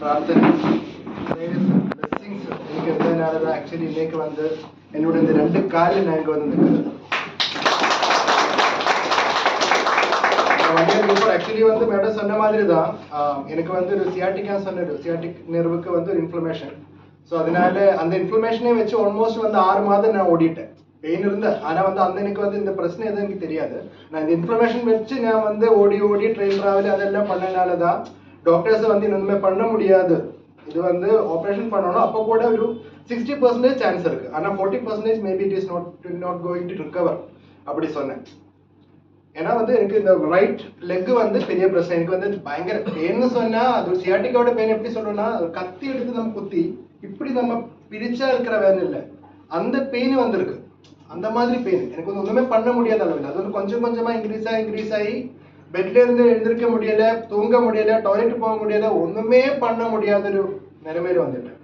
பிரார்த்தனை எனக்கு இருந்ததுனால தான் ஆக்சுவலி இன்னைக்கு வந்து என்னோட இந்த 2 காலில் நான் இங்கே வந்து நிற்கிறேன். ஆக்சுவலி வந்து மேடம் சொன்ன மாதிரி தான் எனக்கு வந்து ஒரு சியாட்டிக்கா சொன்னது, சியாட்டிக் நெர்வுக்கு வந்து ஒரு இன்ஃப்ளமேஷன். ஸோ அதனால அந்த இன்ஃப்ளமேஷனே வச்சு ஆல்மோஸ்ட் வந்து 6 மாதம் நான் ஓடிட்டேன். பெயின் இருந்தேன், ஆனால் வந்து அந்த எனக்கு வந்து இந்த பிரச்சனை எதுவும் எனக்கு தெரியாது. நான் இந்த இன்ஃப்ளமேஷன் வச்சு நான் வந்து ஓடி ட்ரெயின் ட்ராவல் அதெல்லாம் பண்ணனால தான் டாக்டர்ஸ் வந்து இன்னுமே பண்ண முடியாது, இது வந்து ஆப்ரேஷன் பண்ணணும், அப்போ கூட ஒரு 60% சான்ஸ் இருக்கு, ஆனால் 40% maybe it is not going to recover அப்படி சொன்னேன். ஏன்னா வந்து எனக்கு இந்த ரைட் லெக் வந்து பெரிய பிரச்சனை, எனக்கு வந்து பயங்கர பெயின்னு சொன்னா அது சியாட்டிக்காவோட பெயின் எப்படி சொல்லணும்னா கத்தி எடுத்து நம்ம குத்தி இப்படி நம்ம பிரிச்சா இருக்கிற வேலை இல்லை, அந்த பெயின் வந்திருக்கு. அந்த மாதிரி பெயின் எனக்கு வந்து ஒண்ணுமே பண்ண முடியாத அளவில் அது வந்து கொஞ்சம் கொஞ்சமா இன்க்ரீஸ் ஆகி பெட்ல இருந்து எழுந்திருக்க முடியல, தூங்க முடியல, டாய்லெட் போக முடியல, ஒண்ணுமே பண்ண முடியாத ஒரு நிலைமையில வந்துட்டேன்.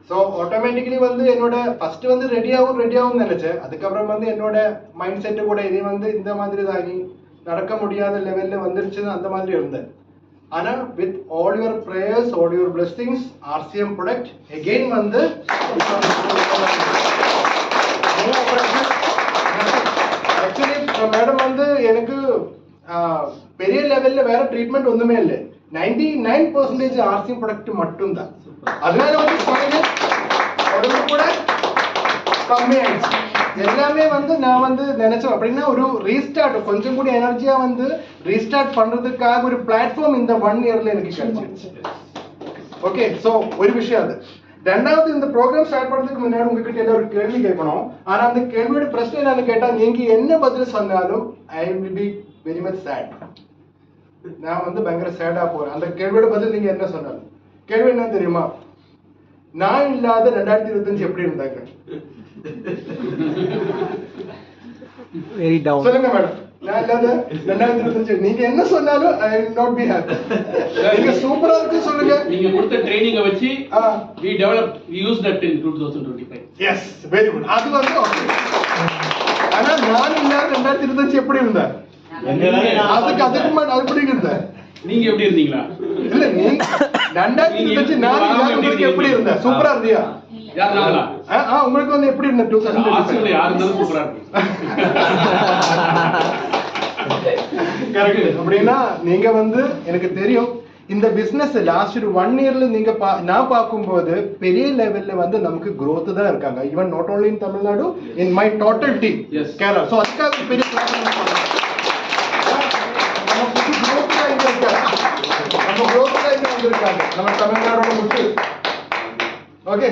ஸோ ஆட்டோமேட்டிக்கலி வந்து என்னோட ஃபர்ஸ்ட் வந்து ரெடியாகும் நினைச்சேன். அதுக்கப்புறம் வந்து என்னோட மைண்ட் செட்டு கூட இதே வந்து இந்த மாதிரி தான் நடக்க முடியாத லெவல்ல வந்துருச்சுன்னு அந்த மாதிரி இருந்தேன். ஆனா with all your prayers, all your blessings, RCM product again வந்து ஆக்சுவலி மேடம் வந்து எனக்கு பெரிய லெவல்ல வேற ட்ரீட்மெண்ட் ஒண்ணுமே இல்லை, 99% RCM ப்ராடக்ட் மட்டும்தான். அதனால வந்து உடம்பு கூட கம்மி ஆயிடுச்சு. எல்லாமே வந்து நான் வந்து நினைச்சோம் அப்படின்னா ஒரு ரீஸ்டார்ட், கொஞ்சம் கூட எனர்ஜியா வந்து ரீஸ்டார்ட் பண்றதுக்காக ஒரு பிளாட்ஃபார்ம் இந்த 1 இயர்ல எனக்கு கிடைச்சிருச்சு. ஓகே, ஸோ ஒரு விஷயம் அது. ரெண்டாவது, இந்த ப்ரோக்ராம் ஸ்டார்ட் பண்றதுக்கு முன்னாடி உங்ககிட்ட ஏதோ ஒரு கேள்வி கேட்கணும். ஆனா அந்த கேள்வியோட பிரச்சனை என்னன்னு கேட்டா, நீங்க என்ன பதில் சொன்னாலும் I will be very much sad. நான் வந்து பயங்கர சேடா போறேன் அந்த கேள்வியோட பதில் நீங்க என்ன சொன்னாலும். கேள்வி என்ன தெரியுமா? நான் இல்லாத 2025 எப்படி இருந்தாங்க? Very down. சொல்லுங்க மேடம், நான் இல்லாத 2025 நீங்க என்ன சொன்னாலும் I will not be happy. நீங்க சூப்பரா இருக்கு சொல்லுங்க. நீங்க கொடுத்த ட்ரெய்னிங்க வச்சு we developed, we used that in 2025. Yes, very good. அது வந்து ஓகே. ஆனா நான் இல்லாத 2025 எப்படி இருந்தேன்? அதுக்கு மட்டும் அது எப்படி இருந்தேன்? நீங்க எப்படி இருந்தீங்களா? இல்ல நீங்க 2025 நான் இல்லாத எப்படி இருந்தேன்? சூப்பரா இருந்தியா? யார் நாங்களா? உங்களுக்கு வந்து எப்படி இருந்த 2025? யார் இருந்தாலும் சூப்பரா இருக்கு. கரெக்ட். அப்படின்னா நீங்க வந்து எனக்கு தெரியும் இந்த பிசினஸ் லாஸ்ட் ஒரு 1 இயர்ல நீங்க நான் பார்க்கும்போது பெரிய லெவல்ல வந்து நமக்கு growth தான் இருக்காங்க. Even not only in Tamil Nadu, in my total team Kerala. So அதுக்காக பெரிய நம்ம தமிழ்நாடோட முட்டு. ஓகே,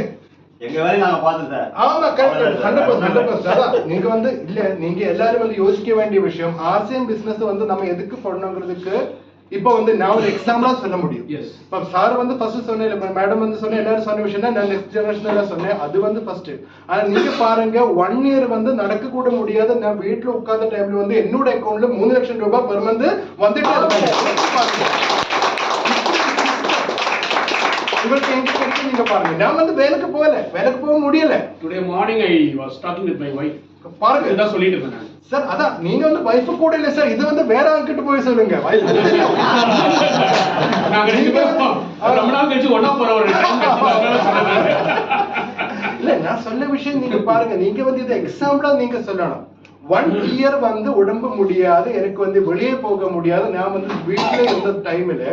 எங்க வேலை நாங்க பார்த்துட்டேன். ஆமா, கரெக்ட். 100%. அதான் நீங்க வந்து இல்ல, நீங்க எல்லாரும் வந்து யோசிக்க வேண்டிய விஷயம், RCM பிசினஸ் வந்து நம்ம எதுக்கு பண்ணணுங்கிறதுக்கு இப்போ வந்து நான் ஒரு எக்ஸாம்பிளா சொல்ல முடியும். இப்போ சார் வந்து ஃபர்ஸ்ட் சொன்னேன், மேடம் வந்து சொன்ன எல்லாரும் சொன்ன விஷயம் தான் நான் நெக்ஸ்ட் ஜெனரேஷன்ல சொன்னேன், அது வந்து ஃபர்ஸ்ட். ஆனா நீங்க பாருங்க 1 இயர் வந்து நடக்க கூட முடியாத நான் வீட்டுல உட்கார்ந்த டைம்ல வந்து என்னோட அக்கௌண்ட்ல 3 லட்சம் ரூபாய் பெர் மந்த் வந்துட்டே இருக்காங்க. உங்களுக்கு எங்க கிடைக்கும் நீங்க பாருங்க. நான் வந்து வேலைக்கு போக முடியல. Today morning I was talking with my wife. பாருங்க, இதான் சொல்லிட்டு இருந்தேன் சார். அதான் நீங்க வந்து வைஃப் கூட இல்ல சார், இது வந்து வேற ஆள்கிட்ட போய் சொல்லுங்க. நாங்க ரெண்டு பேரும் ரொம்ப நாள் கழிச்சு ஒண்ணா போற ஒரு டைம் இல்ல, நான் சொன்ன விஷயம் நீங்க பாருங்க, நீங்க வந்து இதை எக்ஸாம்பிளா நீங்க சொல்லணும். 1 இயர் வந்து உடம்பு முடியாது, எனக்கு வந்து வெளியே போக முடியாது, நான் வந்து வீட்டுல இருந்த டைம்ல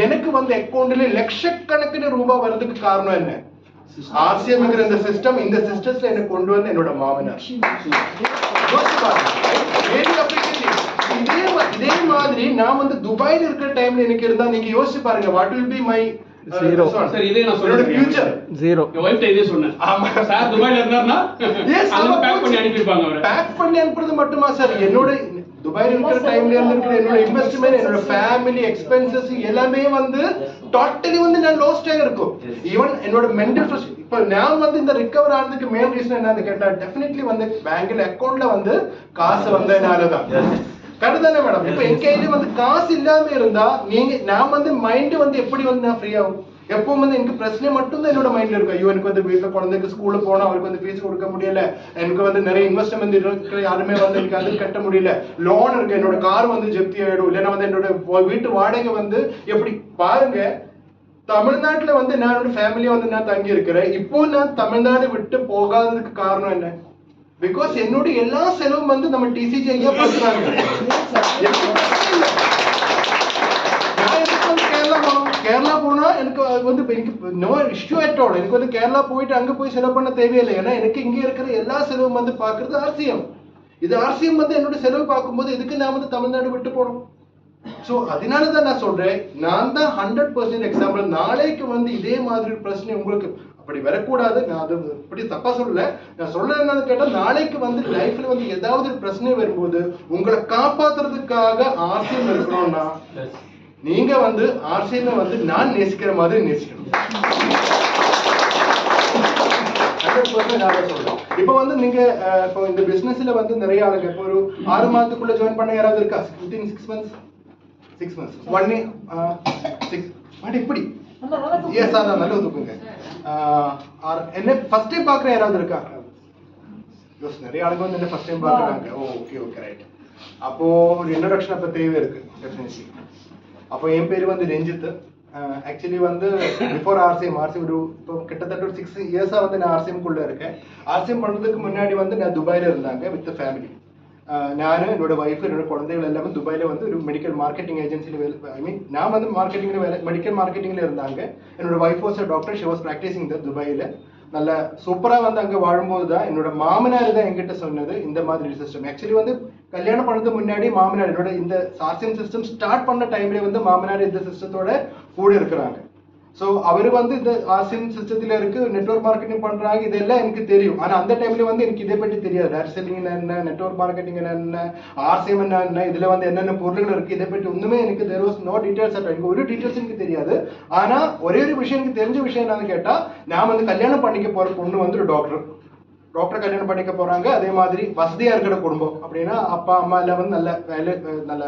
எனக்கு வந்து அக்கௌண்ட்ல லட்சக்கணக்கிന് ரூபாய் வர்றதுக்கு காரணம் என்ன? RCM இந்த சிஸ்டம், இந்த சிஸ்டம்ஸ்ல எனக்கு கொண்டு வந்து என்னோட மாமனார். இதே மாதிரி நான் வந்து துபாயில இருக்கிற டைம்ல எனக்கு இருந்தா நீங்க யோசிச்சு பாருங்க, what will be my Zero. Sir, இதே நான் சொல்றேன். Future Zero. என் வைஃப் இதே சொன்னேன். ஆமா சார் துபாயில இருந்தாருன்னா அங்க பேக் பண்ணி அனுப்பிடுவாங்க அவரை. பேக் பண்ணி அனுப்புறது மட்டுமா சார், என்னோட துபாயில இருக்கிற டைம்ல இருக்கிற என்னோட இன்வெஸ்ட்மென்ட், என்னோட ஃபேமிலி எக்ஸ்பென்சஸ் எல்லாமே வந்து டோட்டலி வந்து நான் லாஸ்ட் ஆயிருக்கும். ஈவன் என்னோட மென்டல் ஸ்ட்ரெஸ். இப்போ நான் வந்து இந்த ரிகவர் ஆனதுக்கு மெயின் ரீசன் என்னன்னு கேட்டா, டெஃபினெட்லி வந்து பேங்க்ல அக்கௌண்ட்ல வந்து காசு வந்ததுனாலதான். கரெக்ட் தானே மேடம்? இப்ப என் கையில வந்து காசு இல்லாம இருந்தா நான் வந்து மைண்ட் வந்து எப்படி வந்து நான் ஃப்ரீ ஆகும்? எப்பவும் வந்து எனக்கு பிரச்சனை மட்டும்தான் என்னோட மைண்ட்ல இருக்கும். ஐயோ, எனக்கு வந்து வீட்டுல குழந்தைக்கு ஸ்கூலுக்கு போனா அவருக்கு வந்து ஃபீஸ் கொடுக்க முடியல, எனக்கு வந்து நிறைய இன்வெஸ்ட்மெண்ட் இருக்கிற யாருமே வந்து எனக்கு அது கட்ட முடியல, லோன் இருக்கு, என்னோட கார் வந்து ஜப்தி ஆயிடும், இல்லைன்னா வந்து என்னோட வீட்டு வாடகை வந்து எப்படி பாருங்க. தமிழ்நாட்டுல வந்து நான் ஒரு ஃபேமிலியா வந்து நான் தங்கி இருக்கிறேன். இப்போ நான் தமிழ்நாடு விட்டு போகாததுக்கு காரணம் என்ன? பிகாஸ் என்னோட எல்லா செலவும் வந்து நம்ம டிசிஜி ஐயா பார்த்துறாங்க. நான் எதுக்கு வந்து கேரளா போனோம்? கேரளா போனா எனக்கு வந்து எனக்கு நோ இஷ்யூ அட் ஆல். எனக்கு வந்து கேரளா போயிட்டு அங்க போய் செலவு பண்ண தேவையில்லை. ஏன்னா எனக்கு இங்க இருக்கிற எல்லா செலவும் வந்து பாக்குறது ஆர்சிஎம். இது ஆர்சிஎம் வந்து என்னோட செலவு பார்க்கும்போது எதுக்கு நான் வந்து தமிழ்நாடு விட்டு போனோம்? சோ அதனாலதான் நான் சொல்றேன், நான் தான் 100% எக்ஸாம்பிள். நாளைக்கு வந்து இதே மாதிரி பிரச்சனை உங்களுக்கு அப்படி வரக்கூடாது. நான் அது இப்படி தப்பா சொல்லல. நான் சொல்ல என்னன்னு கேட்டா, நாளைக்கு வந்து லைஃப்ல வந்து ஏதாவது ஒரு பிரச்சனை வரும்போது உங்களை காப்பாத்துறதுக்காக ஆர்சிஎம் இருக்கணும்னா நீங்க வந்து ஆர்சிஎம் வந்து நான் நேசிக்கிற மாதிரி நேசிக்கணும். இப்ப வந்து நீங்க இப்போ இந்த பிசினஸ்ல வந்து நிறைய ஆளுங்க இப்போ ஒரு 6 மாதத்துக்குள்ள ஜாயின் பண்ண யாராவது இருக்கா? 6 months 1 year 6 இப்படி எஸ் அதான் நல்ல ஒதுக்குங்க. என்ன ஃபர்ஸ்ட் டைம் பாக்குற யாராவது இருக்கா? நிறைய ஆளுங்க வந்து என்ன ஃபர்ஸ்ட் டைம் பாக்குறாங்க. Okay okay right. அப்போ ஒரு இன்ட்ரோடக்ஷன் அப்ப தேவை இருக்கு டெஃபினெட்லி. அப்போ என் பேர் வந்து ரஞ்சித். ஆக்சுவலி வந்து பிஃபோர் ஆர்சிஎம் ஒரு இப்போ கிட்டத்தட்ட ஒரு 6 years வந்து நான் ஆர்சிஎம்குள்ள இருக்கேன். ஆர்சிஎம் பண்றதுக்கு முன்னாடி வந்து நான் துபாயில இருந்தாங்க வித் ஃபேமிலி. நான் என்னோட ஒய்ஃப் என்னோட குழந்தைகள் எல்லாமே துபாயில வந்து ஒரு மெடிக்கல் மார்க்கெட்டிங் ஏஜென்சியில் வேலை நான் வந்து மார்க்கெட்டிங்ல வேலை மெடிக்கல் மார்க்கெட்டிங்ல இருந்தாங்க. என்னோட wife was a doctor. She was practising the துபாயில. நல்ல சூப்பரா வந்து அங்க வாழும்போது தான் என்னோட மாமனார் தான் என்கிட்ட சொன்னது இந்த மாதிரி சிஸ்டம். ஆக்சுவலி வந்து கல்யாணம் பண்ணதுக்கு முன்னாடி மாமனார் என்னோட இந்த ஆர்சிஎம் சிஸ்டம் ஸ்டார்ட் பண்ண டைம்ல வந்து மாமனார் இந்த சிஸ்டத்தோட கூட இருக்கிறாங்க. ஸோ அவர் வந்து இந்த ஆர்சிஎம் சிஸ்டத்துல இருக்கு நெட்வொர்க் மார்க்கெட்டிங் பண்றாங்க, இதெல்லாம் எனக்கு தெரியும். ஆனா அந்த டைம்ல வந்து எனக்கு இதை பற்றி தெரியாது. டைரக்ட் செல்லிங் என்ன, நெட்வொர்க் மார்க்கெட்டிங் என்ன, ஆர்சிஎம் என்ன, இதுல வந்து என்னென்ன பொருள்கள் இருக்கு, இதை பற்றி ஒண்ணுமே எனக்கு there was no details at all. எனக்கு ஒரு டீட்டெயில்ஸ் எனக்கு தெரியாது. ஆனா ஒரே ஒரு விஷயம் எனக்கு தெரிஞ்ச விஷயம் என்னன்னு கேட்டா, நான் வந்து கல்யாணம் பண்ணிக்க போற பொண்ணு வந்து ஒரு டாக்டர் கல்யாணம் பண்ணிக்க போறாங்க. அதே மாதிரி வசதியா இருக்கிற குடும்பம் அப்படின்னா அப்பா அம்மா எல்லாம் வந்து நல்ல வேலை நல்ல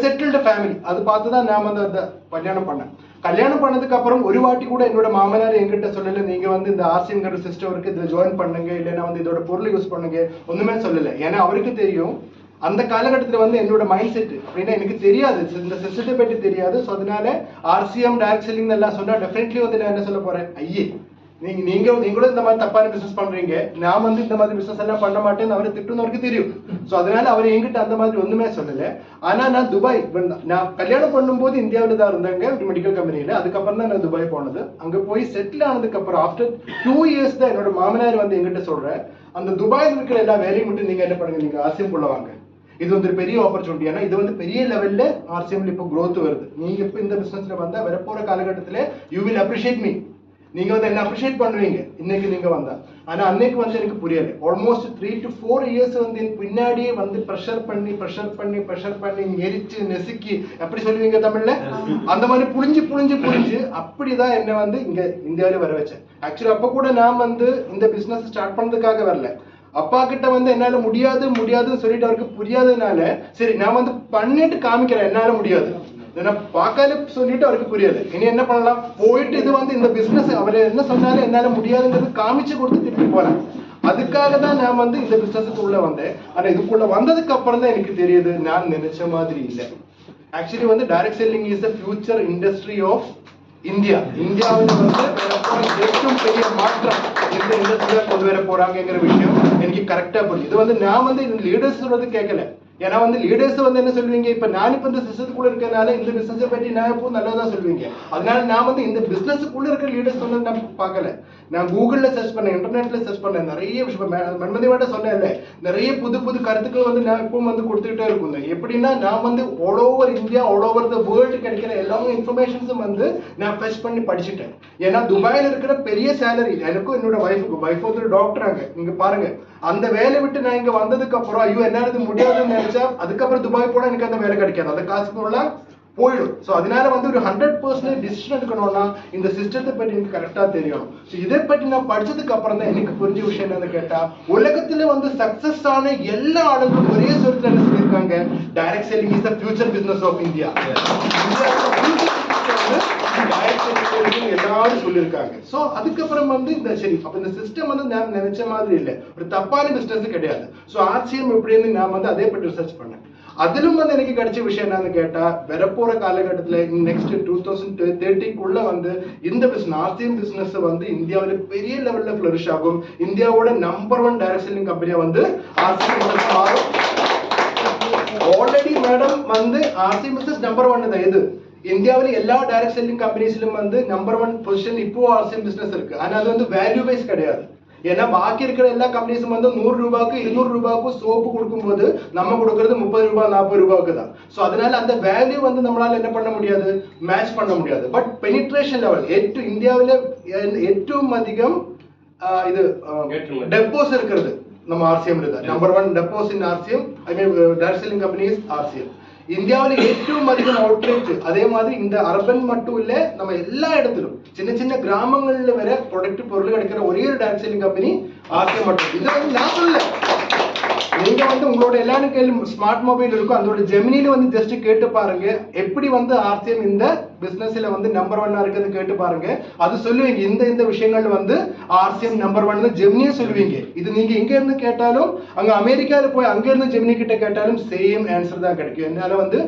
செட்டில்டு ஃபேமிலி. அது பார்த்துதான் நான் வந்து அந்த கல்யாணம் பண்ணேன். கல்யாணம் பண்ணதுக்கு அப்புறம் ஒரு வாட்டி கூட என்னோட மாமனார் என்கிட்ட சொல்லல நீங்க வந்து இந்த ஆர்சிஎம் சிஸ்டம் இருக்கு இதை ஜாயின் பண்ணுங்க, இல்லைன்னா வந்து இதோட பொருள் யூஸ் பண்ணுங்க, ஒண்ணுமே சொல்லல. ஏன்னா அவருக்கு தெரியும் அந்த காலகட்டத்தில் வந்து என்னோட மைண்ட் செட் அப்படின்னா எனக்கு தெரியாது, இந்த சிஸ்டத்தை பற்றி தெரியாது. ஸோ அதனால ஆர்சிஎம் டைரக்ட் செல்லிங் எல்லாம் சொன்னா டெஃபினெட்லி வந்து நான் என்ன சொல்ல போறேன், ஐயே நீங்களும் இந்த மாதிரி தப்பான பிசினஸ் பண்றீங்க, நான் வந்து இந்த மாதிரி பிசினஸ் எல்லாம் பண்ண மாட்டேன்னு அவரை திட்டுன்னு அவருக்கு தெரியும். சோ அதனால அவர் என்கிட்ட அந்த மாதிரி ஒண்ணுமே சொல்லல. ஆனா நான் துபாய் நான் கல்யாணம் பண்ணும்போது இந்தியாவில தான் இருந்தாங்க ஒரு மெடிக்கல் கம்பெனியில. அதுக்கப்புறம் தான் நான் துபாய் போனது. அங்க போய் செட்டில் ஆனதுக்கு அப்புறம் ஆஃப்டர் 2 years தான் என்னோட மாமனார் வந்து என்கிட்ட சொல்றேன், அந்த துபாயில் இருக்கிற எல்லா வேலையும் மட்டும் நீங்க என்ன பண்ணுங்க, நீங்க ஆர்சிஎம் குள்ள வாங்க. இது வந்து ஒரு பெரிய ஆப்பர்ச்சுனிட்டி. ஏன்னா இது வந்து பெரிய லெவல்ல ஆர்சிஎம்ல இப்போ growth வருது. நீங்க இப்போ இந்த பிசினஸ்ல வந்தா வரப்போற காலகட்டத்துல யூ வில் அப்ரிஷியேட் மீ. நீங்க வந்து என்ன அப்ரிஷியேட் பண்ணுவீங்க இன்னைக்கு நீங்க வந்தா. ஆனா அன்னைக்கு வந்து எனக்கு புரியல. ஆல்மோஸ்ட் 3 to 4 years வந்து பின்னாடியே வந்து ப்ரெஷர் பண்ணி எரிச்சு நெசுக்கி எப்படி சொல்லுவீங்க தமிழ்ல, அந்த மாதிரி புளிஞ்சு அப்படிதான் என்ன வந்து இங்க இந்தியாவில வர வச்சேன். ஆக்சுவலி அப்ப கூட நான் வந்து இந்த பிசினஸ் ஸ்டார்ட் பண்ணதுக்காக வரல. அப்பா கிட்ட வந்து என்னால முடியாதுன்னு சொல்லிட்டு அவருக்கு புரியாததுனால சரி நான் வந்து பண்ணிட்டு காமிக்கிறேன் என்னால முடியாது பார்க்காத சொல்லிட்டு அவருக்கு புரியாது. இனி என்ன பண்ணலாம், போயிட்டு இது வந்து இந்த பிசினஸ் அவர் என்ன சொன்னாலும் என்னால முடியாதுங்கிறது காமிச்சு கொடுத்து திருப்பி போறேன். அதுக்காக தான் நான் வந்து இந்த பிசினஸுக்குள்ள வந்தேன். ஆனா இதுக்குள்ள வந்ததுக்கு அப்புறம் தான் எனக்கு தெரியுது நான் நினைச்ச மாதிரி இல்லை. ஆக்சுவலி வந்து direct selling is the future industry of India. இந்தியாவில் வந்து ഏറ്റവും பெரிய மாற்றம் இந்த இண்டஸ்ட்ரியில கொண்டு வர போறாங்கிற விஷயம் எனக்கு கரெக்டா புரியுது. இது வந்து நான் வந்து லீடர்ஸ் சொல்றது கேட்கல. ஏன்னா வந்து லீடர்ஸ் வந்து என்ன சொல்லுவீங்க, இப்ப நான் இப்ப இந்த சிஸ்டத்துக்குள்ள இருக்கனால இந்த பிசினஸ் பற்றி நான் இப்போ நல்லதான் சொல்லுவீங்க. அதனால நான் வந்து இந்த பிசினஸுக்குள்ள இருக்கிற லீடர்ஸ் சொன்னது நான் பார்க்கல. நான் கூகுள்ல சர்ச் பண்ணேன், இன்டர்நெட்ல சர்ச் பண்ணேன், நிறைய விஷயம் மன்மதியோட சொன்னேன்ல, நிறைய புது கருத்துக்கள் வந்து நான் இப்போ வந்து கொடுத்துக்கிட்டே இருக்கும். எப்படின்னா நான் வந்து all over India all over the world கிடைக்கிற எல்லா இன்ஃபர்மேஷன்ஸும் வந்து நான் ஃபெச் பண்ணி படிச்சுட்டேன். ஏன்னா துபாயில இருக்கிற பெரிய சேலரி எனக்கும் என்னோட ஒய்ஃப் வந்து ஒரு டாக்டராங்க. நீங்க பாருங்க அந்த வேலை விட்டு நான் இங்க வந்ததுக்கு அப்புறம் ஐயோ என்னால முடியாதுன்னு நினைச்சா அதுக்கப்புறம் துபாய் போனா எனக்கு அந்த வேலை கிடைக்காது, அந்த காசு போலாம் போயிடும். ஸோ அதனால வந்து ஒரு 100% டிசிஷன் எடுக்கணும்னா இந்த சிஸ்டத்தை பற்றி எனக்கு கரெக்டா தெரியணும். ஸோ இதை பற்றி நான் படிச்சதுக்கு அப்புறம் தான் எனக்கு புரிஞ்ச விஷயம் என்னன்னு கேட்டா, உலகத்துல வந்து சக்சஸ் ஆன எல்லா ஆளுங்களும் ஒரே சொல்லிட்டு என்ன சொல்லியிருக்காங்க, direct selling is the future business of India. எல்லாரும் சொல்லியிருக்காங்க. சோ அதுக்கப்புறம் வந்து இந்த சரி அப்ப இந்த சிஸ்டம் வந்து நான் நினைச்ச மாதிரி இல்லை, ஒரு தப்பான பிசினஸ் கிடையாது. சோ ஆர்சிஎம் எப்படின்னு நான் வந்து அதே பற்றி ரிசர்ச் பண்ணேன். அதிலும் வந்து எனக்கு கிடைச்ச விஷயம் என்னன்னு கேட்டா வரப்போற காலகட்டத்துல நெக்ஸ்ட் 2030 வந்து இந்த பிசினஸ் ஆர்சிஎம் பிசினஸ் வந்து இந்தியாவில பெரிய லெவல்ல ஃபிளரிஷ் ஆகும். இந்தியாவோட நம்பர் 1 டைரக்ட் செல்லிங் கம்பெனியா வந்து ஆர்சிஎம் பிசினஸ் மாறும். ஆல்ரெடி மேடம் வந்து ஆர்சிஎம் பிசினஸ் நம்பர் 1 தான். இது இந்தியாவில எல்லா டைரக்ட் செல்லிங் கம்பெனிஸ்லயும் வந்து நம்பர் 1 பொசிஷன் இப்போ ஆர்சிஎம் பிசினஸ் இருக்கு. ஆனா அது வந்து வேல்யூ வைஸ் கிடையாது. ஏன்னா பாக்கி இருக்கிற எல்லா கம்பெனிஸும் வந்து 100 ரூபாய்க்கு 200 ரூபாய்க்கு சோப்பு கொடுக்கும்போது நம்ம கொடுக்கறது 30 ரூபாய் 40 ரூபாய்க்கு தான். ஸோ அதனால அந்த வேல்யூ வந்து நம்மளால என்ன பண்ண முடியாது, மேட்ச் பண்ண முடியாது. பட் பெனிட்ரேஷன் லெவல் இந்தியாவில ഏറ്റവും അധികം இது டெப்போஸ் இருக்கிறது நம்ம ஆர்சிஎம் தான். நம்பர் 1 டெப்போஸ் இன் ஆர்சிஎம், ஐ மீன் டைரக்ட் செல்லிங் கம்பெனிஸ் ஆர்சிஎம். இந்தியாவில் ഏറ്റവും அதிகம் அவுட்லெட். அதே மாதிரி இந்த அர்பன் மட்டும் இல்ல, நம்ம எல்லா இடத்திலும் சின்ன சின்ன கிராமங்கள்ல வர ப்ராடக்ட் பொருள் கிடைக்கிற ஒரே ஒரு டைரக்ட் செல்லிங் கம்பெனி ஆர்சிஎம் மட்டும். இது வந்து நான் சொல்லல, நீங்க வந்து உங்களோட எல்லாரும் கேள்வி ஸ்மார்ட் மொபைல் இருக்கும், அதோட ஜெமினில வந்து ஜஸ்ட் கேட்டு பாருங்க எப்படி வந்து ஆர்சிஎம் இந்த பிசினஸ்ல வந்து நம்பர் 1 இருக்குது கேட்டு பாருங்க. அது சொல்லுவீங்க இந்த விஷயங்கள் வந்து ஆர்சிஎம் நம்பர் 1 ஜெமினியே சொல்லுவீங்க. இது நீங்க எங்க இருந்து கேட்டாலும், அங்க அமெரிக்கால போய் அங்க இருந்து ஜெமினி கிட்ட கேட்டாலும் சேம் ஆன்சர் தான் கிடைக்கும். என்னால வந்து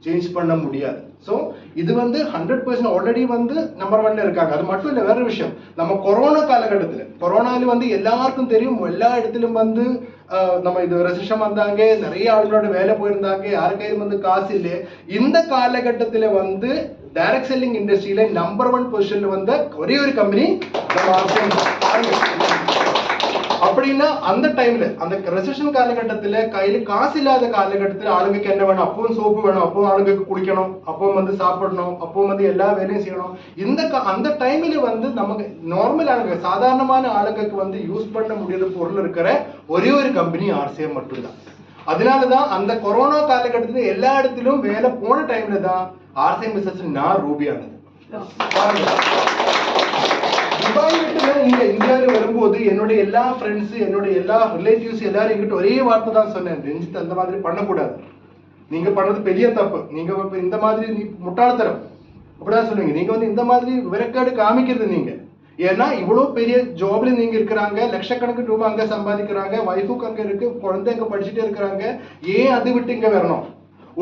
சேஞ்ச் பண்ண முடியாது. ஸோ இது வந்து 100% ஆல்ரெடி வந்து நம்பர் 1 இருக்காங்க. அது மட்டும் இல்லை, வேற விஷயம், நம்ம கொரோனா காலகட்டத்தில் கொரோனால வந்து எல்லாருக்கும் தெரியும், எல்லா இடத்திலும் வந்து நம்ம இது ரெசிஷன் வந்தாங்க, நிறைய ஆளுங்களோட வேலை போயிருந்தாங்க, யாரு கையிலும் வந்து காசு இல்லை. இந்த காலகட்டத்தில் வந்து டைரக்ட் செல்லிங் இண்டஸ்ட்ரியில நம்பர் 1 பொசிஷன்ல வந்த ஒரே ஒரு கம்பெனி நம்ம ஆர்சிஎம். அப்படின்னா அந்த டைம்ல அந்த ரெசிஷன் காலகட்டத்துல கையில காசு இல்லாத காலகட்டத்துல ஆளுங்களுக்கு என்ன வேணும், அப்பவும் சோப்பு வேணும், அப்பவும் ஆளுங்களுக்கு குளிக்கணும், அப்பவும் வந்து சாப்பிடணும், அப்பவும் வந்து எல்லா வேலையும் செய்யணும். அந்த டைம்ல வந்து நமக்கு நார்மல் ஆளுங்க சாதாரணமான ஆளுங்களுக்கு வந்து யூஸ் பண்ண முடியாத பொருள் இருக்கிற ஒரே ஒரு கம்பெனி ஆர்சிஎம் மட்டும்தான். அதனாலதான் அந்த கொரோனா காலகட்டத்துல எல்லா இடத்திலும் வேலை போன டைம்ல தான் ஆர்சிஎம் பிசினஸ் நான் ரூபியானது. துபாய் விட்டு இங்க இந்தியாவில் வரும்போது என்னுடைய எல்லா ஃப்ரெண்ட்ஸ், என்னுடைய எல்லா ரிலேட்டிவ்ஸ் எல்லாரும் எங்கிட்ட ஒரே வார்த்தை தான் சொன்னேன், ரஞ்சித் அந்த மாதிரி பண்ணக்கூடாது, நீங்க பண்ணது பெரிய தப்பு, நீங்க இந்த மாதிரி முட்டாள்தரம் அப்படிதான் சொல்லுவீங்க, நீங்க வந்து இந்த மாதிரி விரக்காடு காமிக்கிறது நீங்க. ஏன்னா இவ்வளவு பெரிய ஜாப்ல நீங்க இருக்கிறாங்க, லட்சக்கணக்கு ரூபாய் அங்க சம்பாதிக்கிறாங்க, வைஃபுக்கு அங்க இருக்கு, குழந்தை அங்க படிச்சுட்டே இருக்கிறாங்க, ஏன் அது விட்டு இங்க வரணும்?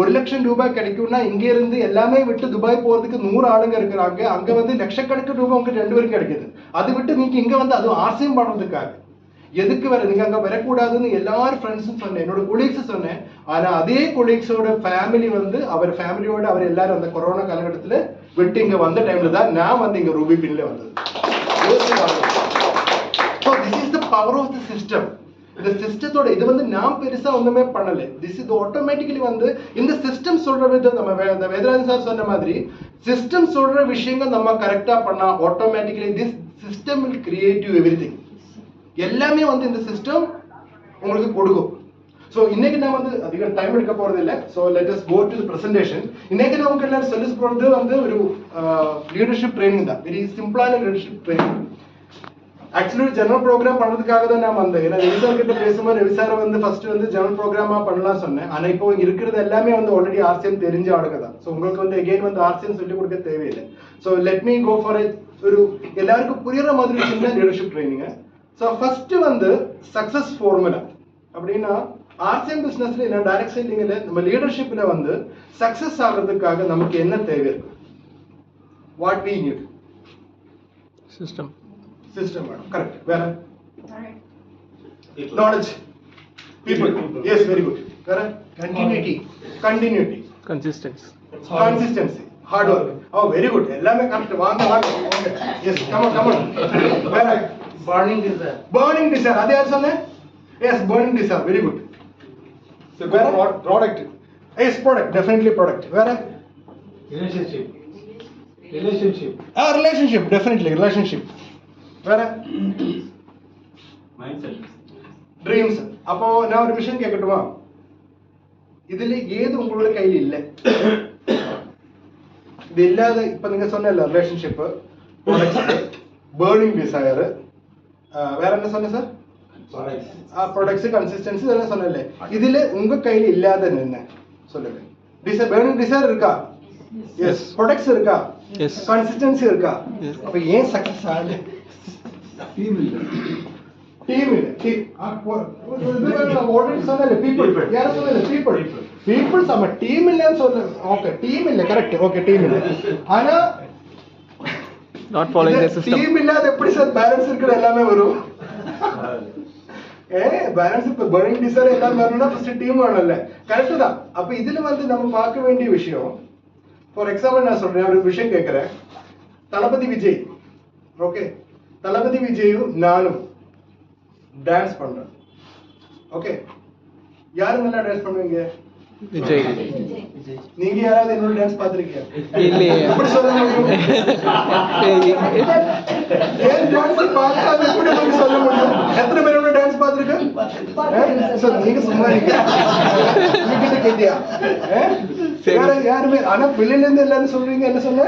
1 லட்சம் ரூபாய் கிடைக்கும்னா இங்க இருந்து எல்லாமே விட்டு துபாய் போறதுக்கு 100 ஆளுங்க இருக்கிறாங்க, அங்க வந்து லட்சக்கணக்கு ரூபாய் உங்களுக்கு 2 பேரும் கிடைக்குது. அது விட்டு நீங்க இங்க வந்து அது ஆர்சிஎம் பண்றதுக்காக எதுக்கு வர, நீங்க அங்க வரக்கூடாதுன்னு எல்லாரும் ஃப்ரெண்ட்ஸும் சொன்னேன், என்னோட கொலீக்ஸ் சொன்னேன். ஆனா அதே கொலீக்ஸோட ஃபேமிலி வந்து அவர் ஃபேமிலியோட அவர் எல்லாரும் அந்த கொரோனா காலகட்டத்துல விட்டு இங்க வந்த டைம்ல தான் நான் வந்து இங்க ரூபி பின்ல வந்தது. So this is the power of the system. இந்த சிஸ்டத்தோட இது வந்து நான் பெருசா ஒண்ணுமே பண்ணல, திஸ் இது ஆட்டோமேட்டிக்கலி வந்து இந்த சிஸ்டம் சொல்ற விதம், நம்ம வேதராஜன் சார் சொன்ன மாதிரி சிஸ்டம் சொல்ற விஷயங்கள் நம்ம கரெக்டா பண்ணா automatically tissue system will create you everything. எல்லாமே வந்து இந்த சிஸ்டம் உங்களுக்கு கொடுக்கும். ஸோ இன்னைக்கு நான் வந்து அதிக டைம் எடுக்க போறது இல்லை. So let us go to the presentation. இன்னைக்கு நான் உங்களுக்கு எல்லாரும் சொல்லி போறது வந்து ஒரு லீடர்ஷிப் ட்ரைனிங் தான், வெரி சிம்பிளான leadership training. Actually general programme பண்ணதுக்காக தான் நான் வந்தேன். ஏன்னா ரவி சார் கிட்ட பேசும்போது ரவி சார் வந்து ஃபர்ஸ்ட் வந்து ஜெனரல் ப்ரோக்ராமா பண்ணலாம் சொன்னேன். ஆனா இப்போ இருக்கிறது எல்லாமே வந்து ஆல்ரெடி ஆர்சிஎம் தெரிஞ்ச ஆளுங்க தான். ஸோ உங்களுக்கு வந்து எகெயின் வந்து ஆர்சிஎம் சொல்லி கொடுக்க தேவையில்லை. So let me go for ஒரு எல்லாருக்கும் புரியுற மாதிரி சின்ன லீடர்ஷிப் ட்ரைனிங். ஸோ ஃபர்ஸ்ட் வந்து சக்சஸ் ஃபார்முலா அப்படின்னா ஆர்சிஎம் பிசினஸ்ல இல்லை டைரக்ட் செல்லிங்ல நம்ம லீடர்ஷிப்ல வந்து சக்சஸ் ஆகிறதுக்காக நமக்கு என்ன தேவை இருக்கு? What we need? System madam, correct. வேற knowledge, people, yes, very good. வேற continuity, consistency, hard work. Oh very good, எல்லாமே கரெக்ட். வாங்க எஸ், கம் ஆன். வேற பர்னிங் டிசைர், அது யார் சொன்னேன்? Yes, burning desire, very good. வேற product, yes, product, definitely product. வேற ரிலேஷன்ஷிப், டெஃபினெட்லி ரிலேஷன்ஷிப். வேற ட்ரீம்ஸ். அப்போ நான் ஒரு விஷயம் கேட்கட்டுமா? இதுல ஏது உங்களோட கையில் இல்லை? இது இல்லாத இப்ப நீங்க சொன்ன ரிலேஷன்ஷிப், பர்னிங் டிசைர், வேற என்ன சொன்ன சார்? ப்ராடக்ட்ஸ், கன்சிஸ்டன்சி, இதெல்லாம் சொன்னல. இதுல உங்க கையில இல்லாத என்ன சொல்லுங்க? பர்னிங் டிசைர் இருக்கா? எஸ். ப்ராடக்ட்ஸ் இருக்கா? எஸ். கன்சிஸ்டன்சி இருக்கா? அப்ப ஏன் சக்சஸ் ஆகல? டீம் இல்ல. ஆல்ரெடி சொன்னல, பீப்புள். யார சொன்னல? பீப்புள். பீப்புள்ஸ் ஆமா டீம் இல்லன்னு சொல்ல. ஓகே டீம் இல்ல, கரெக்ட். ஓகே டீம் இல்ல. ஆனா not following the system. Team இல்லாத எப்படி சார் பேலன்ஸ் இருக்கிற எல்லாமே வரும்? பேலன்ஸ் இப்ப பர்னிங் டிசைர் எல்லாம் வரணும்னா ஃபர்ஸ்ட் டீம் வேணும்ல. கரெக்ட் தான். அப்ப இதுல வந்து நம்ம பார்க்க வேண்டிய விஷயம், ஃபார் எக்ஸாம்பிள் நான் சொல்றேன், ஒரு விஷயம் கேட்கிறேன். தளபதி விஜய், ஓகே, தளபதி விஜயும் நானும் டான்ஸ் பண்றேன். ஓகே, யாரு நல்லா டான்ஸ் பண்ணுவீங்க? விஜய். நீங்க யாராவது என்னோட டான்ஸ் பாத்திருக்கீங்க? இல்லையே. எப்படி சொல்ல முடியும்? ஏன் டான்ஸ் பார்க்காம எப்படி நீங்க சொல்ல முடியும்? எத்தனை பேரோட டான்ஸ் பாத்திருக்க? சோ நீங்க சும்மா இருக்கீங்க. நீங்க கேட்டியா? யாருமே, ஆனா வெளியில இருந்து எல்லாரும் சொல்றீங்க. என்ன சொன்ன?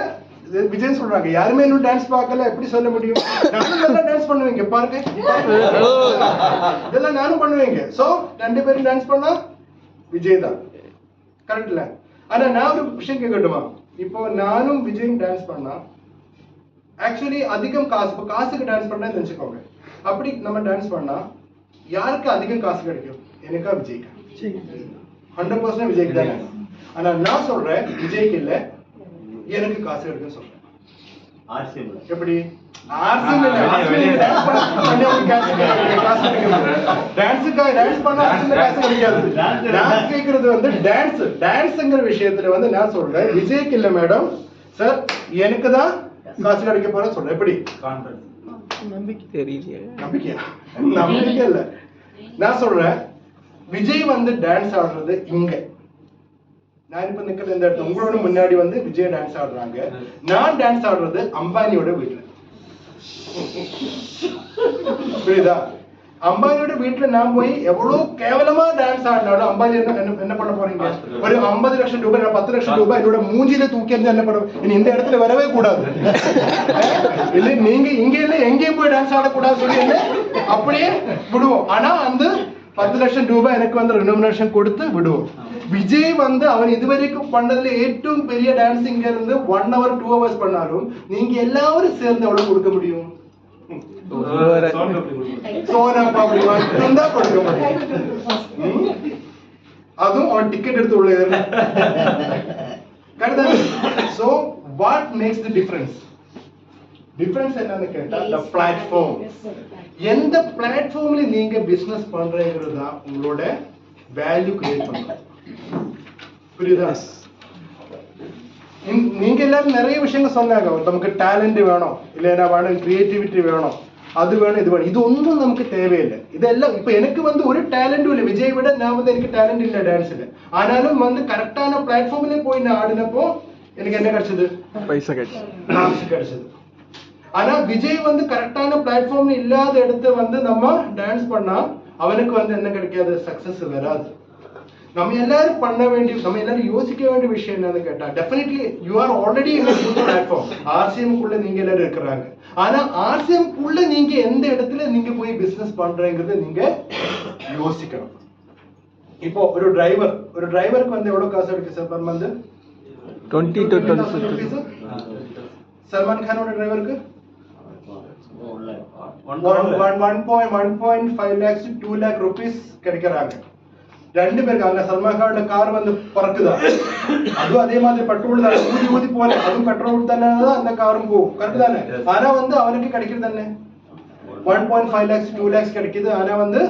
விஜய் சொல்றாங்க யாருமே இன்னும் டான்ஸ் பார்க்கல, எப்படி சொல்ல முடியும்? நானும் நல்லா டான்ஸ் பண்ணுவீங்க பாருங்க. இதெல்லாம் நானும் பண்ணுவீங்க. சோ 2 பேரும் டான்ஸ் பண்ணா விஜய் தான். கரெக்ட்ல? ஆனா நான் ஒரு விஷயம் கேட்கட்டுமா? இப்போ நானும் விஜயும் டான்ஸ் பண்ணா ஆக்சுவலி அதிகம் காசு, இப்போ காசுக்கு டான்ஸ் பண்ணா நினைச்சுக்கோங்க. அப்படி நம்ம டான்ஸ் பண்ணா யாருக்கு அதிகம் காசு கிடைக்கும்? எனக்கா விஜய்க்கா? 100% விஜய்க்கு தானே. ஆனா நான் சொல்றேன் விஜய்க்கு இல்ல, எனக்கு காசு கிடைக்கும் சொல்றேன். எப்படி? விஷயத்துல வந்து நான் சொல்றேன் விஜய்க்கு இல்ல மேடம் சார், எனக்கு தான் காசு கிடைக்க போற சொல்றேன். எப்படி? நம்பிக்கை தெரியல. நம்பிக்கை இல்ல. நான் சொல்றேன் விஜய் வந்து டான்ஸ் ஆடுறது இங்க, நான் இப்ப நிக்கிறது இந்த இடத்துல உங்களோட முன்னாடி வந்து விஜய் டான்ஸ் ஆடுறாங்க. நான் டான்ஸ் ஆடுறது அம்பானியோட வீட்டுல. புரியுதா? அம்பானியோட வீட்டுல நான் போய் எவ்வளவு கேவலமா டான்ஸ் ஆடினாலும் அம்பானி என்ன பண்ண போறீங்க? ஒரு 50 லட்சம் ரூபாய் 10 லட்சம் ரூபாய் என்னோட மூஞ்சில தூக்கி இருந்து என்ன பண்ண, இனி இந்த இடத்துல வரவே கூடாது. இல்ல நீங்க இங்க இல்ல எங்கேயும் போய் டான்ஸ் ஆடக்கூடாது சொல்லி அப்படியே விடுவோம். ஆனா அந்த 10 லட்சம் ரூபாய் எனக்கு வந்து ரெனோமினேஷன் கொடுத்து விடுவோம். விஜய் வந்து அவன் இதுவரைக்கும் பண்ணதுல ஏற்றும் பெரிய டான்ஸ் இங்க இருந்து 1 hour 2 hours பண்ணாலும் நீங்க எல்லாரும் சேர்ந்து எவ்வளவு கொடுக்க முடியும்? சோனா பாப்படி மட்டும்தான் கொடுக்க முடியும். அதுவும் அவன் டிக்கெட் எடுத்து உள்ள. So what makes the difference? Difference என்னன்னு கேட்டா the platform. எந்த பிளாட்ஃபார்ம்ல நீங்க பிசினஸ் பண்றீங்கிறது தான் உங்களோட வேல்யூ கிரியேட் பண்ணும். புரியுதா? நீங்க எல்லாரும் நிறைய விஷயங்கள் சொன்னாங்க. நமக்கு டேலண்ட் வேணும், இல்லைன்னா வேணும் கிரியேட்டிவிட்டி வேணும், அது வேணும் இது வேணும். இது ஒன்றும் நமக்கு தேவையில்லை. இதெல்லாம் இப்ப எனக்கு வந்து ஒரு டேலண்டும் இல்லை. விஜய் விட நான் வந்து எனக்கு டேலண்ட் இல்லை டான்ஸ்ல. ஆனாலும் வந்து கரெக்டான பிளாட்ஃபார்ம்ல போய் நான் ஆடினப்போ எனக்கு என்ன கிடைச்சது? பைசா கிடைச்சது, காசு கிடைச்சது. ஆனா விஜய் வந்து கரெக்டான பிளாட்ஃபார்ம் இல்லாத இடத்த வந்து நம்ம டான்ஸ் பண்ணா அவனுக்கு வந்து என்ன கிடைக்காது? சக்சஸ் வராது. நம்ம எல்லாரும் பண்ண வேண்டிய, நம்ம எல்லாரும் யோசிக்க வேண்டிய விஷயம் என்னன்னு கேட்டா, definitely you are already in a good platform. RCM குள்ள நீங்க எல்லாரும் இருக்கிறாங்க. ஆனா ஆர்சிஎம் குள்ள நீங்க எந்த இடத்துல நீங்க போய் பிசினஸ் பண்றீங்கறத நீங்க யோசிக்கணும். இப்போ ஒரு டிரைவருக்கு வந்து எவ்வளவு காசு இருக்கு sir per month? 20 to 25. Salman கானோட டிரைவருக்கு 1.5 lakhs to 2 lakh rupees கிடைக்கிறாங்க. 2 பேருக்கு. அங்க சல்மான் கானோட கார் வந்து பறக்குதா, அதுவும் அதே மாதிரி பெட்ரோல் தான் ஊதி போல, அதுவும் பெட்ரோல் தானே அந்த காரும் போகும். கரெக்ட் தானே? ஆனா வந்து அவனுக்கு கிடைக்கிறது தானே 1.5 lakhs 2 lakhs கிடைக்குது. ஆனா வந்து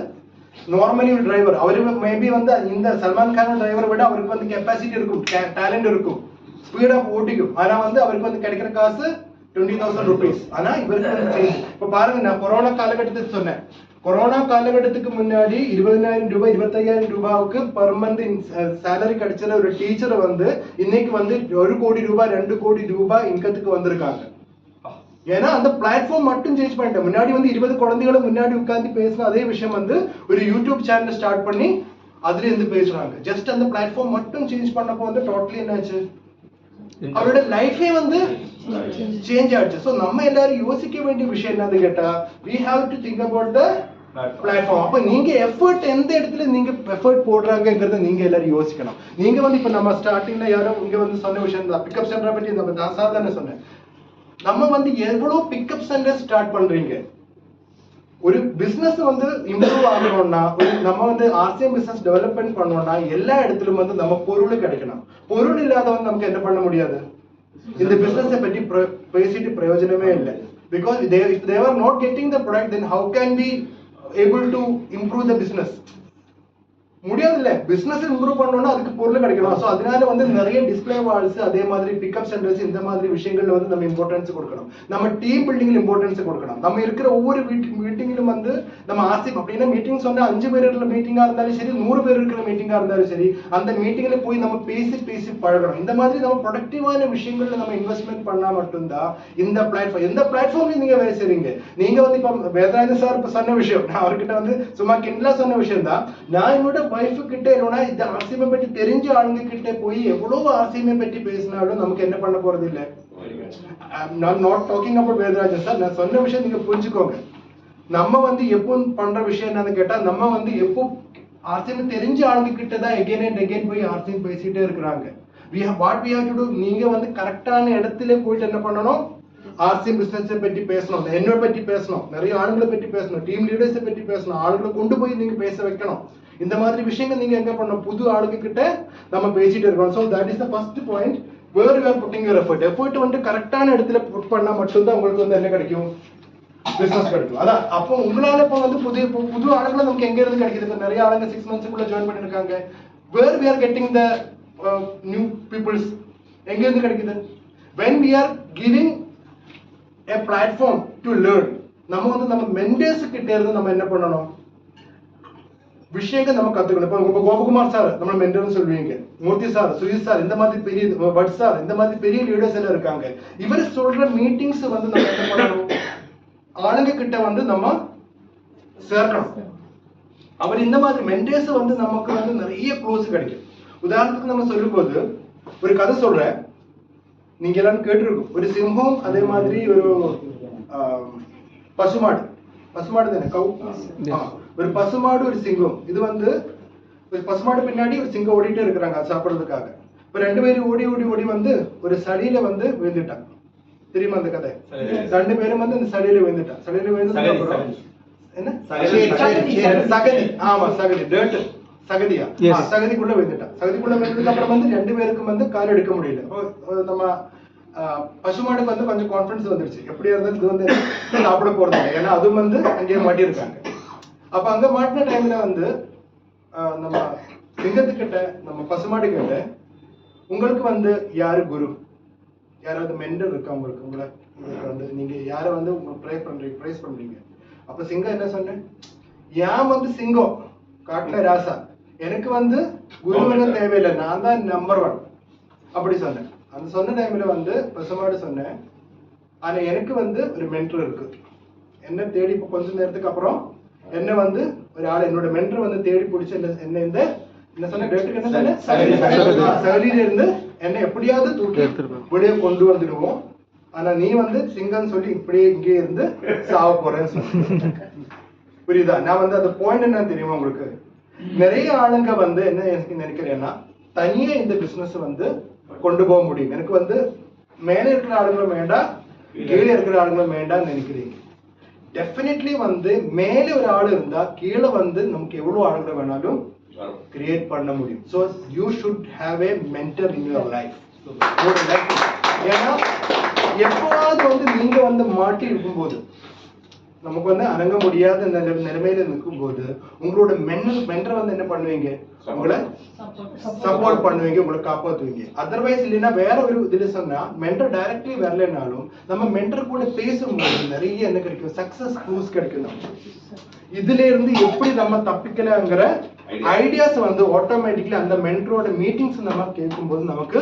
நார்மலி ஒரு டிரைவர் அவரு மேபி வந்து இந்த சல்மான் கானோட டிரைவரை விட அவருக்கு வந்து கெப்பாசிட்டி இருக்கும், டேலண்ட் இருக்கும், ஸ்பீடா ஓட்டிக்கும். ஆனா வந்து அவருக்கு வந்து கிடைக்கிற காசு 20,000 rupees. ஆனா இவருக்கு வந்து இப்ப பாருங்க, நான் கொரோனா காலகட்டத்துக்கு சொன்னேன். கொரோனா காலகட்டத்துக்கு முன்னாடி 20,000 ரூபாய் 25,000 ரூபாய்க்கு பர் மந்த் சேலரி கிடைச்ச ஒரு டீச்சரை வந்து இன்னைக்கு வந்து 1 கோடி ரூபாய் 2 கோடி ரூபாய் இன்கத்துக்கு வந்திருக்காங்க. ஏன்னா அந்த பிளாட்ஃபார்ம் மட்டும் சேஞ்ச் பண்ணிட்டேன். முன்னாடி வந்து 20 குழந்தைகளை முன்னாடி உட்கார்ந்து பேசின அதே விஷயம் வந்து ஒரு யூடியூப் சேனல் ஸ்டார்ட் பண்ணி அதுல இருந்து பேசுறாங்க. ஜஸ்ட் அந்த பிளாட்ஃபார்ம் மட்டும் சேஞ்ச் பண்ணப்போ வந்து டோட்டலி என்னாச்சு, அவரோட லைஃபே வந்து சேஞ்ச் ஆயிடுச்சு. சோ நம்ம எல்லாரும் யோசிக்க வேண்டிய விஷயம் என்னன்னு கேட்டா, we have to think about the platform. அப்ப நீங்க எஃபர்ட் எந்த இடத்துல நீங்க எஃபர்ட் போடுறாங்கங்கறத நீங்க எல்லாரும் யோசிக்கணும். நீங்க வந்து இப்ப நம்ம ஸ்டார்டிங்ல யாரோ இங்க வந்து சொன்ன விஷயம் தான், பிக்கப் சென்டர் பத்தி நான் சாதாரண சொன்னேன். நம்ம வந்து எவ்வளவு பிக்கப் சென்டர் ஸ்டார்ட் பண்றீங்க? ஒரு பிசினஸ் வந்து இம்ப்ரூவ் ஆகணும்னா நம்ம வந்து ஆர்சிஎம் பிசினஸ் டெவலப்மெண்ட் பண்ணணும்னா எல்லா இடத்துலயும் வந்து நம்ம பொருள் கிடைக்கணும். பொருள் இல்லாதவங்க நமக்கு என்ன பண்ண முடியாது. இந்த பிசினஸை பற்றி பேசிட்டு பிரயோஜனமே இல்லை. Because if they were not getting the product, then how can we able to improve the business? முடியாது இல்ல. பிசினஸ் இம்ப்ரூவ் பண்ணணும்னா அதுக்கு பொருள் கிடைக்கணும். ஸோ அதனால வந்து நிறைய டிஸ்பிளே வால்ஸ், அதே மாதிரி பிக்கப் சென்டர்ஸ், இந்த மாதிரி விஷயங்கள்ல வந்து நம்ம இம்பார்ட்டன்ஸ் கொடுக்கணும். நம்ம டீம் பில்டிங்ல இம்பார்ட்டன்ஸ் கொடுக்கணும். நம்ம இருக்கிற ஒவ்வொரு மீட்டிங்கிலும் வந்து நம்ம ஆர்சிஎம் அப்படின்னா மீட்டிங் சொன்னா 5 பேர் இருக்கிற மீட்டிங்கா இருந்தாலும் சரி, 100 பேர் இருக்கிற மீட்டிங்கா இருந்தாலும் சரி, அந்த மீட்டிங்ல போய் நம்ம பேசி பழகணும். இந்த மாதிரி நம்ம ப்ரொடக்டிவான விஷயங்கள்ல நம்ம இன்வெஸ்ட்மெண்ட் பண்ணா மட்டும்தான் இந்த பிளாட்ஃபார்ம், எந்த பிளாட்ஃபார்ம்ல நீங்க வேலை செய்றீங்க. நீங்க வந்து இப்ப வேதராஜன் சார் இப்ப சொன்ன விஷயம், நான் அவர்கிட்ட வந்து சும்மா கிண்டலா சொன்ன விஷயம் தான். நான் என்னோட வைஃப் கிட்ட என்னன்னா இந்த ஆர்சிஎம் பத்தி தெரிஞ்ச ஆளுங்க கிட்ட போய் எவ்வளவு ஆர்சிஎம் பத்தி பேசினாலும் நமக்கு என்ன பண்ண போறது இல்ல. நான் not talking about Vedarajan sir, நான் சொன்ன விஷயம் நீங்க புரிஞ்சுக்கோங்க. நம்ம வந்து எப்போ பண்ற விஷயம் என்னன்னு கேட்டா, நம்ம வந்து எப்போ ஆர்சிஎம் தெரிஞ்ச ஆளுங்க கிட்ட தான் எகைன் அண்ட் எகைன் போய் ஆர்சிஎம் பேசிட்டே இருக்கிறாங்க. what we have to do, நீங்க வந்து கரெக்டான இடத்துல போயிட்டு என்ன பண்ணணும், ஆர்சிஎம் பிசினஸ் பத்தி பேசணும், என்னை பத்தி பேசணும், நிறைய ஆளுங்களை பத்தி பேசணும், டீம் லீடர்ஸை பத்தி பேசணும், ஆளுங்களை கொண்டு போய் நீங்க பேச வைக்கணும். இந்த மாதிரி விஷயங்கள் நீங்க எங்க பண்ணணும், புது ஆளுங்க கிட்ட நம்ம பேசிட்டு இருக்கோம். So that is the first point, where you are putting your effort. Effort வந்து கரெக்டான இடத்துல புட் பண்ணா மட்டும்தான் உங்களுக்கு வந்து என்ன கிடைக்கும், பிசினஸ் கிடைக்கும். அதான் அப்போ உங்களால இப்போ வந்து புது ஆளுங்களை நமக்கு எங்க இருந்து கிடைக்குது. இப்போ நிறைய ஆளுங்க 6 months ஜாயின் பண்ணிருக்காங்க. Where we are getting the new peoples, எங்க இருந்து கிடைக்குது. when we are giving a platform to learn, நம்ம வந்து நம்ம மெண்டர்ஸ் கிட்ட இருந்து நம்ம என்ன பண்ணணும், விஷயங்கள் நம்ம கத்துக்கணும். இப்போ கோபகுமார் சார் நம்ம மென்டர்னு சொல்லுவீங்க, மூர்த்தி சார், சுஜித் சார், இந்த மாதிரி பெரிய பட் சார், இந்த மாதிரி பெரிய லீடர்ஸ் எல்லாம் இருக்காங்க. இவர் சொல்ற மீட்டிங்ஸ் வந்து நம்ம என்ன பண்ணணும், ஆளுங்க கிட்ட வந்து நம்ம சேர்க்கணும். அவர் இந்த மாதிரி மென்டர்ஸ் வந்து நமக்கு வந்து நிறைய க்ளோஸ் கிடைக்கும். உதாரணத்துக்கு நம்ம சொல்லும் போது ஒரு கதை சொல்றேன், நீங்க எல்லாரும் கேட்டிருக்கும். ஒரு சிங்கம், அதே மாதிரி ஒரு பசுமாடு தானே, கவு. ஒரு பசுமாடு ஒரு சிங்கம். இது வந்து ஒரு பசுமாடு பின்னாடி ஒரு சிங்கம் ஓடிட்டே இருக்கிறாங்க சாப்பிடுறதுக்காக. இப்ப 2 பேரும் ஓடி வந்து ஒரு சடியில வந்து விழுந்துட்டாங்க. தெரியுமா அந்த கதை? 2 பேரும் வந்து அந்த சடியில விழுந்துட்டாங்க. சடியில விழுந்ததுக்கு அப்புறம் என்ன, சகதி. ஆமா, சகதி, டர்ட், சகதியா, சகதிக்குள்ள விழுந்துட்டான். சகதிக்குள்ள விழுந்ததுக்கு அப்புறம் வந்து 2 பேருக்கும் வந்து கால் எடுக்க முடியல. நம்ம பசுமாடுக்கு வந்து கொஞ்சம் கான்ஃபிடன்ஸ் வந்துருச்சு, எப்படியா இருந்தாலும் இது வந்து சாப்பிட போறது இல்லை, ஏன்னா அதுவும் வந்து அங்கேயே மாட்டியிருக்காங்க. அப்ப அங்க மாட்டின டைம்ல வந்து நம்ம சிங்கத்துக்கிட்ட, நம்ம பசுமாடு கிட்ட, உங்களுக்கு வந்து யாரு குரு, யாராவது மென்டர் இருக்கா உங்களுக்கு, உங்களை வந்து நீங்க யாரை வந்து ப்ரைஸ் பண்றீங்க. அப்ப சிங்கம் என்ன சொன்னேன், ஏன் வந்து சிங்கம் காட்டுல ராசா, எனக்கு வந்து குருவங்க தேவையில்லை, நான் தான் நம்பர் 1 அப்படி சொன்னேன். அந்த சொன்ன டைம்ல வந்து பசுமாடு சொன்னேன், ஆனா எனக்கு வந்து ஒரு மென்டர் இருக்கு, என்ன தேடி. இப்போ கொஞ்ச நேரத்துக்கு அப்புறம் என்ன வந்து ஒரு ஆள், என்னோட மென்டர் வந்து தேடி பிடிச்சி என்ன இந்த என்ன சொன்ன டேட்டுக்கு என்ன சொன்ன, சகலியில இருந்து என்ன எப்படியாவது தூக்கி வெளியே கொண்டு வந்துடுவோம், ஆனா நீ வந்து சிங்கம் சொல்லி இப்படியே இங்கே இருந்து சாவ போறேன்னு சொன்ன. புரியுதா? நான் வந்து அந்த பாயிண்ட் என்ன தெரியுமா உங்களுக்கு, நிறைய ஆளுங்க வந்து என்ன நினைக்கிறேன்னா, தனியே இந்த பிசினஸ் வந்து கொண்டு போக முடியும். எனக்கு வந்து மேலே இருக்கிற ஆளுங்களும் வேண்டாம், கீழே இருக்கிற ஆளுங்களும் வேண்டாம்னு நினைக்கிறீங்க. டெஃபினெட்லி வந்து மேலே ஒரு ஆள் இருந்தா கீழே வந்து நமக்கு எவ்வளவு ஆளுங்களை வேணாலும் கிரியேட் பண்ண முடியும். So you should have a mentor in your life. ஏன்னா எப்போவாவது வந்து நீங்க வந்து மாட்டி இருக்கும்போது, நமக்கு வந்து அடங்க முடியாத நிலைமையில நிற்கும் போது, உங்களோட மென்டர் வந்து என்ன பண்ணுவீங்க, உங்களை சப்போர்ட் பண்ணுவீங்க, உங்களை காப்பாற்றுவீங்க. அதர்வைஸ் இல்லைன்னா வேற ஒரு இதுல சொன்னா, மென்டர் டைரக்ட்லி வரலனாலும் நம்ம மென்டர் கூட பேசும்போது நிறைய என்ன கிடைக்கும், சக்சஸ் க்ளூஸ் கிடைக்கும். இதுல இருந்து எப்படி நம்ம தப்பிக்கலாங்கிற ஐடியாஸ் வந்து ஆட்டோமேட்டிக்லி அந்த மென்டரோட மீட்டிங்ஸ் நம்ம கேட்கும்போது நமக்கு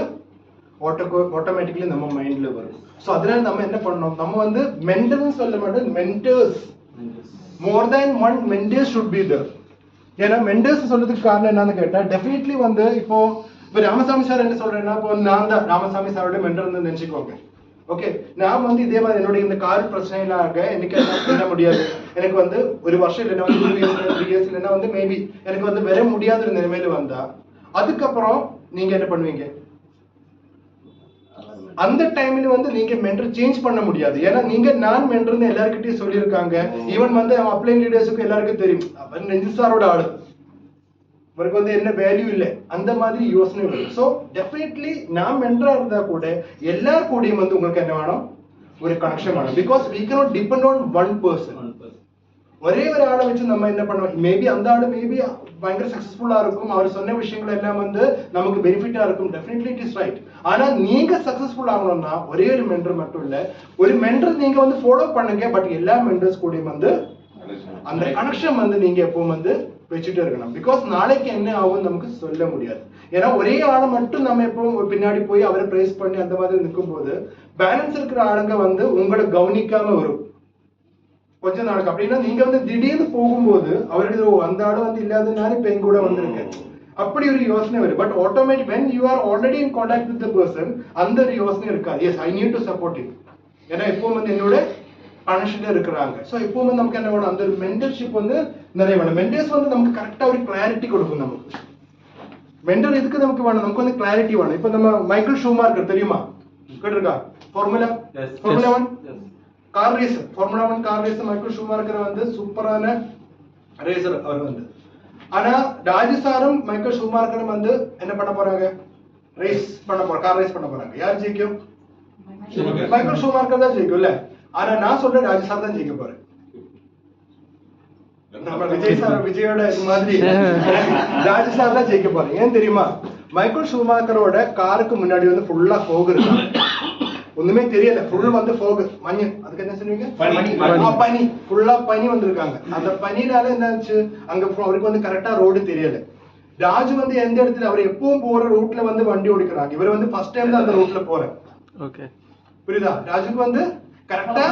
ஆட்டோமேட்டிக்லி நம்ம மைண்ட்ல வரும். ஸோ அதனால நம்ம என்ன பண்ணணும், நம்ம வந்து மென்டர்னு சொல்ல மாட்டோம், mentors, more than 1 mentor should be there. ஏன்னா மென்டர்ஸ் சொல்றதுக்கு காரணம் என்னன்னு கேட்டா, டெஃபினெட்லி வந்து இப்போ ராமசாமி சார் என்ன சொல்றேன்னா, இப்போ நான் தான் ராமசாமி சாரோட மென்டர்னு நினைச்சுக்கோங்க. ஓகே, நான் வந்து இதே மாதிரி என்னோட இந்த கார் பிரச்சனையிலாக எனக்கு என்ன பண்ண முடியாது, எனக்கு வந்து ஒரு வருஷம் இல்லைன்னா வந்து 2 years 3 years இல்லைன்னா வந்து மேபி எனக்கு வந்து வர முடியாத ஒரு நிலைமையில வந்தா, அதுக்கப்புறம் நீங்க என்ன பண்ணுவீங்க, அந்த டைம்ல வந்து நீங்க மென்டர் சேஞ்ச் பண்ண முடியாது. ஏன்னா நீங்க நான் மென்டர்னு எல்லார்கிட்டயும் சொல்லியிருக்காங்க. ஈவன் வந்து அப்ளைன் லீடர்ஸுக்கு எல்லாருக்கும் தெரியும் அவர் நெஞ்சு சாரோட ஆளு, அவருக்கு வந்து என்ன வேல்யூ இல்லை, அந்த மாதிரி யோசனை வரும். ஸோ டெஃபினெட்லி நான் மென்டரா இருந்தா கூட எல்லார் கூடயும் வந்து உங்களுக்கு என்ன வேணும், ஒரு கனெக்ஷன் வேணும். Because we cannot depend on one person. ஒரே ஒரு ஆளை வச்சு நம்ம என்ன பண்ணுவோம், மேபி அந்த ஆளு மேபி பயங்கர சக்சஸ்ஃபுல்லா இருக்கும், அவர் சொன்ன விஷயங்கள் எல்லாம் வந்து நமக்கு பெனிஃபிட்டா இருக்கும், டெஃபினெட்லி இட் இஸ் ரைட். ஆனா நீங்க சக்சஸ்ஃபுல் ஆகணும்னா ஒரே ஒரு மென்டர் மட்டும் இல்ல, ஒரு மென்டர் நீங்க வந்து ஃபாலோ பண்ணுங்க, பட் எல்லா மென்டர்ஸ் கூடயும் வந்து அந்த கனெக்ஷன் வந்து நீங்க எப்பவும் வந்து வச்சுட்டு இருக்கணும். பிகாஸ் நாளைக்கு என்ன ஆகும் நமக்கு சொல்ல முடியாது. ஏன்னா ஒரே ஆளை மட்டும் நம்ம எப்பவும் பின்னாடி போய் அவரை பிரைஸ் பண்ணி அந்த மாதிரி நிற்கும் போது பேலன்ஸ் இருக்கிற ஆளுங்க வந்து உங்களை கவனிக்காம வரும் கொஞ்ச நாளுக்கு. அப்படின்னா நீங்க வந்து திடீர்னு போகும்போது அவருக்கு அந்த ஆளு வந்து இல்லாதனால இப்ப எங்க கூட வந்திருக்கு, அப்படி ஒரு யோசனை வரும். But automatic when you are already in contact with the person, அந்த ஒரு யோசனை இருக்காது. yes I need to support him, ஏன்னா எப்பவும் வந்து என்னோட கனெக்ஷன்ல இருக்கிறாங்க. ஸோ எப்பவும் வந்து நமக்கு என்ன வேணும், அந்த ஒரு மென்டர்ஷிப் வந்து நிறைய வேணும். மென்டர்ஸ் வந்து நமக்கு கரெக்டா ஒரு கிளாரிட்டி கொடுக்கும். நமக்கு மென்டர் எதுக்கு நமக்கு வேணும், நமக்கு வந்து கிளாரிட்டி வேணும். இப்போ நம்ம மைக்கேல் ஷூமார்க்கர் தெரியுமா, கேட்டிருக்கா, formula 1 car racer, formula 1 car racer Michael ஷூமார்க்கர் வந்து சூப்பரான ரேசர் அவர் வந்து. ஆனா ராஜு சாரும் மைக்கேல் ஷூமார்க்கரும் வந்து என்ன பண்ண போறாங்க, ரேஸ் பண்ண போறாங்க, கார் ரேஸ் பண்ண போறாங்க. யார் ஜெயிக்கும், மைக்கேல் ஷூமார்க்கர் தான் ஜெயிக்கும் இல்ல. ஆனா நான் சொல்றேன் ராஜு சார் தான் ஜெயிக்க போறேன். நம்ம விஜய் சார் விஜயோட இது மாதிரி ராஜு சார் தான் ஜெயிக்க போறேன். ஏன் தெரியுமா, மைக்கேல் ஷூமார்க்கரோட காருக்கு முன்னாடி வந்து ஃபுல்லா ஃபோக் இருக்கு, ஒண்ணுமே தெரியல, ஃபுல் வந்து ஃபோக் மഞ്ഞ്, அதுக்கு என்ன சொல்லுவீங்க, பனி, ஃபுல்லா பனி வந்திருக்காங்க. அந்த பனினால என்னாச்சு, அங்க அவருக்கு வந்து கரெக்டா ரோடு தெரியல. ராஜு வந்து எந்த இடத்துல, அவர் எப்பவும் போற ரூட்ல வந்து வண்டி ஓடிக்கிறாங்க, இவர் வந்து ஃபர்ஸ்ட் டைம் தான் அந்த ரூட்ல போறேன். ஓகே புரியுதா, ராஜுக்கு வந்து கரெக்டா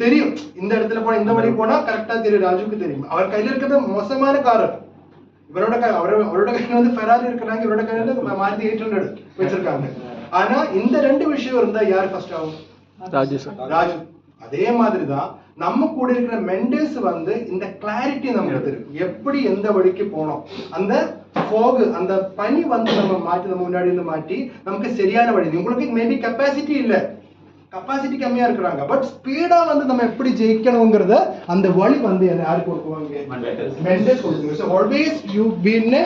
தெரியும், இந்த இடத்துல போனா இந்த வழி போனா கரெக்டா தெரியும், ராஜுக்கு தெரியும். அவர் கையில இருக்கிறது மோசமான கார், இவரோட அவரோட கையில வந்து ஃபெராரி இருக்கிறாங்க, இவரோட கையில வந்து மாருதி 800 வச்சிருக்காங்க. ஆனா இந்த ரெண்டு விஷயம் இருந்தா யார் ஃபர்ஸ்ட் ஆகும், ராஜு சார், ராஜு. அதே மாதிரிதான் நம்ம கூட இருக்கிற மெண்டர்ஸ் வந்து இந்த கிளாரிட்டி நமக்கு தெரியும், எப்படி எந்த வழிக்கு போனோம், அந்த ஃபோக் அந்த பனி வந்து நம்ம மாற்றி, நம்ம முன்னாடி இருந்து மாட்டி நமக்கு சரியான வழி. உங்களுக்கு மேபி கெப்பாசிட்டி இல்ல, கெப்பாசிட்டி கம்மியா இருக்கிறாங்க, பட் ஸ்பீடா வந்து நம்ம எப்படி ஜெயிக்கணுங்கிறத அந்த வழி வந்து யாரு கொடுக்குவாங்க, மெண்டர்ஸ் கொடுக்குங்க. So always you be in a